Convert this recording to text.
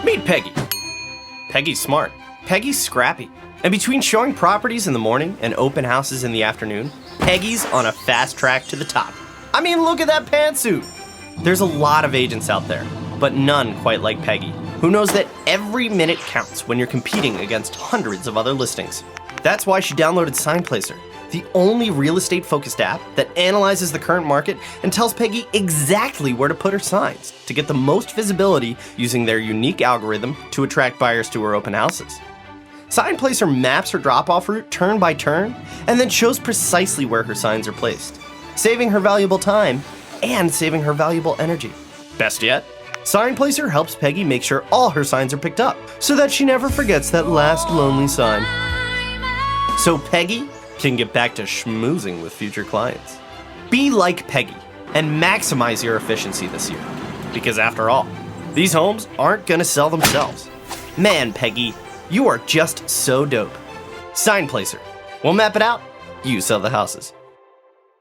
Meet Peggy. Peggy's smart. Peggy's scrappy. And between showing properties in the morning and open houses in the afternoon, Peggy's on a fast track to the top. I mean, look at that pantsuit! There's a lot of agents out there, but none quite like Peggy, who knows that every minute counts when you're competing against hundreds of other listings. That's why she downloaded SignPlacer, the only real estate-focused app that analyzes the current market and tells Peggy exactly where to put her signs to get the most visibility using their unique algorithm to attract buyers to her open houses. SignPlacer maps her drop-off route turn by turn and then shows precisely where her signs are placed, saving her valuable time and saving her valuable energy. Best yet, SignPlacer helps Peggy make sure all her signs are picked up so that she never forgets that last lonely sign. So Peggy can get back to schmoozing with future clients. Be like Peggy and maximize your efficiency this year. Because after all, these homes aren't gonna sell themselves. Man, Peggy, you are just so dope. SignPlacer. We'll map it out, you sell the houses.